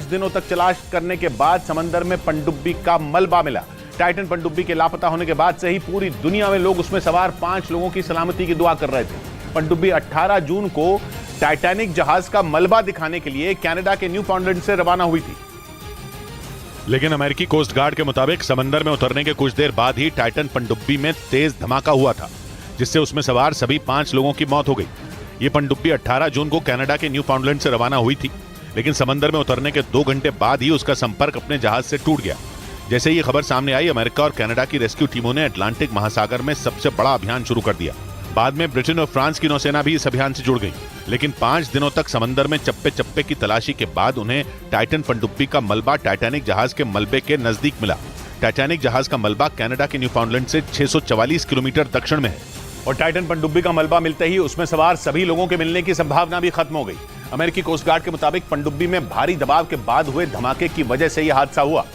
दिनों तक तलाश करने के बाद समंदर में पनडुब्बी का मलबा मिला। टाइटन पनडुब्बी के लापता होने के बाद से ही पूरी दुनिया में लोग उसमें सवार 5 लोगों की सलामती की दुआ कर रहे थे। पनडुब्बी 18 जून को टाइटैनिक जहाज का मलबा दिखाने के लिए कनाडा के न्यू फाउंडलैंड से रवाना हुई थी। लेकिन अमेरिकी कोस्ट गार्ड के मुताबिक समंदर में उतरने के कुछ देर बाद ही टाइटन पनडुब्बी में तेज धमाका हुआ था, जिससे उसमें सवार सभी 5 लोगों की मौत हो गई। ये पनडुब्बी 18 जून को कनाडा के न्यू फाउंडलैंड से रवाना हुई थी, लेकिन समंदर में उतरने के 2 घंटे बाद ही उसका संपर्क अपने जहाज से टूट गया। जैसे ये खबर सामने आई, अमेरिका और कनाडा की रेस्क्यू टीमों ने अटलांटिक महासागर में सबसे बड़ा अभियान शुरू कर दिया। बाद में ब्रिटेन और फ्रांस की नौसेना भी इस अभियान से जुड़ गई, लेकिन 5 दिनों तक समंदर में चप्पे चप्पे की तलाशी के बाद उन्हें टाइटन पनडुब्बी का मलबा टाइटैनिक जहाज के मलबे के नजदीक मिला। टाइटैनिक जहाज का मलबा कनाडा के न्यू फाउंडलैंड से 644 किलोमीटर दक्षिण में है और टाइटन पनडुब्बी का मलबा मिलते ही उसमें सवार सभी लोगों के मिलने की संभावना भी खत्म हो गई। अमेरिकी कोस्ट गार्ड के मुताबिक पनडुब्बी में भारी दबाव के बाद हुए धमाके की वजह से यह हादसा हुआ,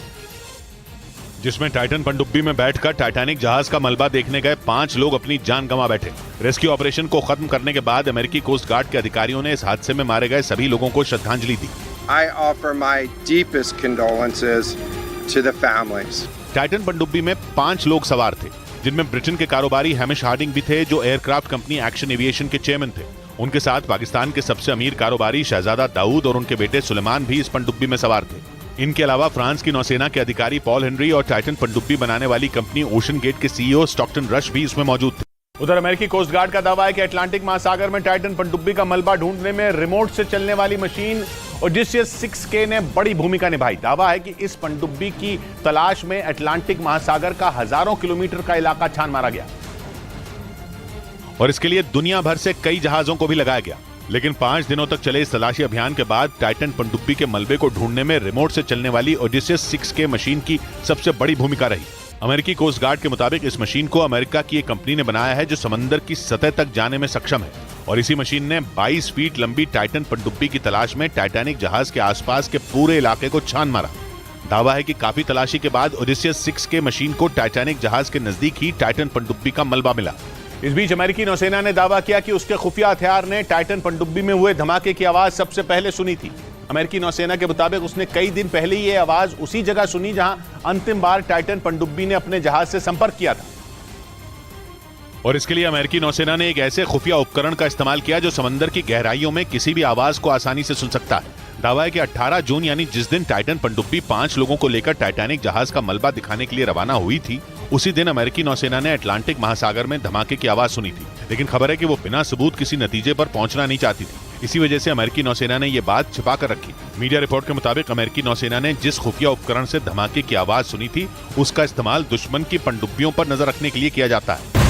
जिसमें टाइटन पनडुब्बी में बैठकर टाइटैनिक जहाज का मलबा देखने गए 5 लोग अपनी जान गंवा बैठे। रेस्क्यू ऑपरेशन को खत्म करने के बाद अमेरिकी कोस्ट गार्ड के अधिकारियों ने इस हादसे में मारे गए सभी लोगों को श्रद्धांजलि दी। I offer my deepest condolences to the families. Titan पनडुब्बी में 5 लोग सवार थे, जिनमें ब्रिटेन के कारोबारी हैमिश हार्डिंग भी थे, जो एयरक्राफ्ट कंपनी एक्शन एविएशन के चेयरमैन थे। उनके साथ पाकिस्तान के सबसे अमीर कारोबारी शहजादा दाऊद और उनके बेटे सुलेमान भी इस पनडुब्बी में सवार थे। इनके अलावा फ्रांस की नौसेना के अधिकारी पॉल हेनरी और टाइटन पनडुब्बी बनाने वाली कंपनी ओशन गेट के सीईओ स्टॉकटन रश भी इसमें मौजूद थे। उधर अमेरिकी कोस्ट गार्ड का दावा है कि अटलांटिक महासागर में टाइटन पनडुब्बी का मलबा ढूंढने में रिमोट से चलने वाली मशीन ओडिसियस 6K ने बड़ी भूमिका निभाई। दावा है कि इस पनडुब्बी की तलाश में अटलांटिक महासागर का हजारों किलोमीटर का इलाका छान मारा गया और इसके लिए दुनिया भर से कई जहाजों को भी लगाया गया। लेकिन 5 दिनों तक चले इस तलाशी अभियान के बाद टाइटन पनडुब्बी के मलबे को ढूंढने में रिमोट से चलने वाली ओडिसियस 6K मशीन की सबसे बड़ी भूमिका रही। अमेरिकी कोस्ट गार्ड के मुताबिक इस मशीन को अमेरिका की एक कंपनी ने बनाया है, जो समंदर की सतह तक जाने में सक्षम है, और इसी मशीन ने 22 फीट लंबी टाइटन पनडुब्बी की तलाश में टाइटैनिक जहाज के आसपास के पूरे इलाके को छान मारा। दावा है कि काफी तलाशी के बाद ओडिसियस 6K मशीन को टाइटैनिक जहाज के नजदीक ही टाइटन पनडुब्बी का मलबा मिला। इस बीच अमेरिकी नौसेना ने दावा किया कि उसके खुफिया हथियार ने टाइटन पनडुब्बी में हुए धमाके की आवाज सबसे पहले सुनी थी। अमेरिकी नौसेना के मुताबिक उसने कई दिन पहले ये आवाज उसी जगह सुनी जहां अंतिम बार टाइटन पनडुब्बी ने अपने जहाज से संपर्क किया था। और इसके लिए अमेरिकी नौसेना ने एक ऐसे खुफिया उपकरण का इस्तेमाल किया जो समंदर की गहराइयों में किसी भी आवाज को आसानी से सुन सकता है। दावा है कि 18 जून यानी जिस दिन टाइटन पनडुब्बी 5 लोगों को लेकर टाइटैनिक जहाज का मलबा दिखाने के लिए रवाना हुई थी, उसी दिन अमेरिकी नौसेना ने अटलांटिक महासागर में धमाके की आवाज सुनी थी। लेकिन खबर है कि वो बिना सबूत किसी नतीजे पर पहुंचना नहीं चाहती थी। इसी वजह से अमेरिकी नौसेना ने ये बात छिपा कर रखी। मीडिया रिपोर्ट के मुताबिक अमेरिकी नौसेना ने जिस खुफिया उपकरण से धमाके की आवाज सुनी थी, उसका इस्तेमाल दुश्मन की पनडुब्बियों पर नजर रखने के लिए किया जाता है।